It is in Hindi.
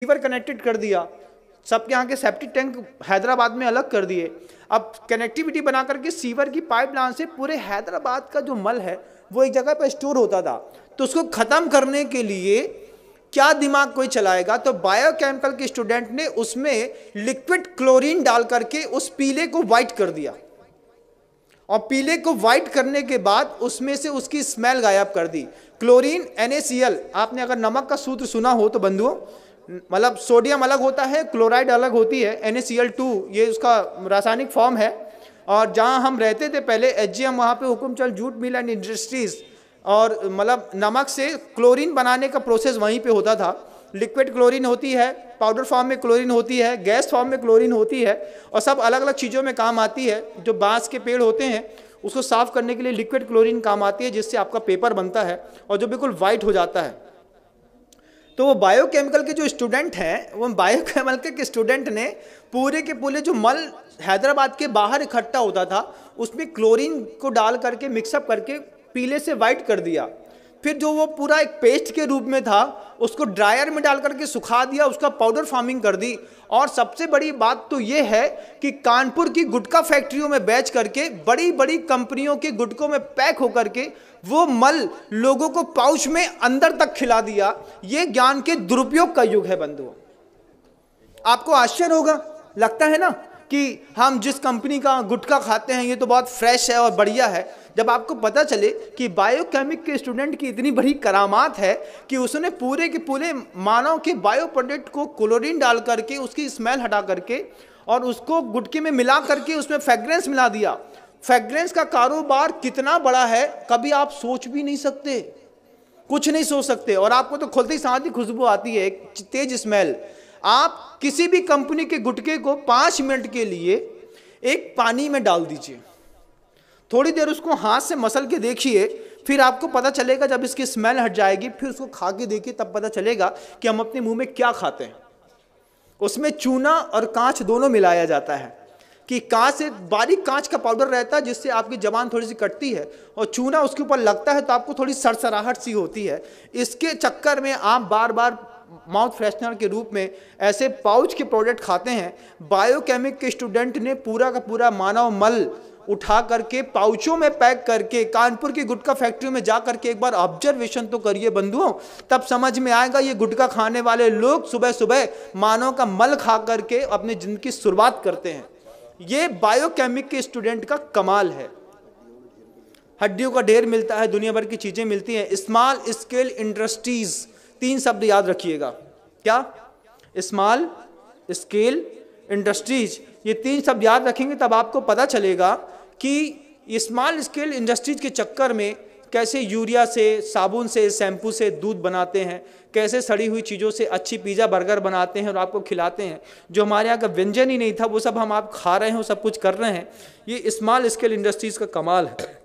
रिवर कनेक्टेड कर दिया, सबके यहाँ के सेप्टिक टैंक हैदराबाद में अलग कर दिए। अब कनेक्टिविटी बना करके सीवर की पाइपलाइन से पूरे हैदराबाद का जो मल है वो एक जगह पर स्टोर होता था, तो उसको खत्म करने के लिए क्या दिमाग कोई चलाएगा, तो बायोकेमिकल के स्टूडेंट ने उसमें लिक्विड क्लोरीन डाल करके उस पीले को व्हाइट कर दिया, और पीले को व्हाइट करने के बाद उसमें से उसकी स्मेल गायब कर दी। क्लोरीन NaCl, आपने अगर नमक का सूत्र सुना हो तो बंधुओं, मतलब सोडियम अलग होता है, क्लोराइड अलग होती है, NaCl2 ये उसका रासायनिक फॉर्म है। और जहाँ हम रहते थे पहले HGM, वहाँ पे Hukumchand jute mill and industries, और मतलब नमक से क्लोरीन बनाने का प्रोसेस वहीं पे होता था। लिक्विड क्लोरीन होती है, पाउडर फॉर्म में क्लोरीन होती है, गैस फॉर्म में क्लोरीन होती है, और सब अलग अलग चीज़ों में काम आती है। जो बांस के पेड़ होते हैं उसको साफ करने के लिए लिक्विड क्लोरीन काम आती है, जिससे आपका पेपर बनता है और जो बिल्कुल वाइट हो जाता है। तो वो बायोकेमिकल के जो स्टूडेंट हैं, वो बायोकेमिकल के स्टूडेंट ने पूरे के पूरे जो मल हैदराबाद के बाहर इकट्ठा होता था उसमें क्लोरीन को डाल करके मिक्सअप करके पीले से वाइट कर दिया। फिर जो वो पूरा एक पेस्ट के रूप में था उसको ड्रायर में डाल करके सुखा दिया, उसका पाउडर फार्मिंग कर दी। और सबसे बड़ी बात तो ये है कि कानपुर की गुटखा फैक्ट्रियों में बेच करके बड़ी बड़ी कंपनियों के गुटकों में पैक होकर के वो मल लोगों को पाउच में अंदर तक खिला दिया। ये ज्ञान के दुरुपयोग का युग है बंधुओं। आपको आश्चर्य होगा, लगता है ना कि हम जिस कंपनी का गुटखा खाते हैं ये तो बहुत फ्रेश है और बढ़िया है, जब आपको पता चले कि बायोकेमिक के स्टूडेंट की इतनी बड़ी करामात है कि उसने पूरे के पूरे मानव के बायो प्रोडक्ट को क्लोरीन डाल करके उसकी स्मेल हटा करके और उसको गुटके में मिला करके उसमें फ्रेग्रेंस मिला दिया। फ्रेग्रेंस का कारोबार कितना बड़ा है कभी आप सोच भी नहीं सकते, कुछ नहीं सोच सकते। और आपको तो खुलते ही साथ ही खुशबू आती है, एक तेज स्मेल। आप किसी भी कंपनी के गुटके को 5 मिनट के लिए एक पानी में डाल दीजिए, थोड़ी देर उसको हाथ से मसल के देखिए, फिर आपको पता चलेगा, जब इसकी स्मेल हट जाएगी फिर उसको खा के देखिए, तब पता चलेगा कि हम अपने मुंह में क्या खाते हैं। उसमें चूना और कांच दोनों मिलाया जाता है कि कांच से बारीक कांच का पाउडर रहता है जिससे आपकी जबान थोड़ी सी कटती है, और चूना उसके ऊपर लगता है तो आपको थोड़ी सरसराहट सी होती है। इसके चक्कर में आप बार बार माउथ फ्रेशनर के रूप में ऐसे पाउच के प्रोडक्ट खाते हैं। बायोकेमिक के स्टूडेंट ने पूरा का पूरा मानव मल उठा करके पाउचों में पैक करके कानपुर की गुटखा फैक्ट्री में जा करके एक बार ऑब्जर्वेशन तो करिए बंधुओं, तब समझ में आएगा ये गुटखा खाने वाले लोग सुबह सुबह मानव का मल खा करके अपनी जिंदगी की शुरुआत करते हैं। ये बायोकेमिक के स्टूडेंट का कमाल है। हड्डियों का ढेर मिलता है, दुनिया भर की चीजें मिलती हैं। स्मॉल स्केल इंडस्ट्रीज, 3 शब्द याद रखिएगा। क्या? स्मॉल स्केल इंडस्ट्रीज, ये 3 शब्द याद रखेंगे तब आपको पता चलेगा कि स्मॉल स्केल इंडस्ट्रीज के चक्कर में कैसे यूरिया से, साबुन से, शैम्पू से दूध बनाते हैं, कैसे सड़ी हुई चीज़ों से अच्छी पिज़्ज़ा बर्गर बनाते हैं और आपको खिलाते हैं। जो हमारे यहाँ का व्यंजन ही नहीं था वो सब हम आप खा रहे हैं, वो सब कुछ कर रहे हैं। ये स्मॉल स्केल इंडस्ट्रीज़ का कमाल है।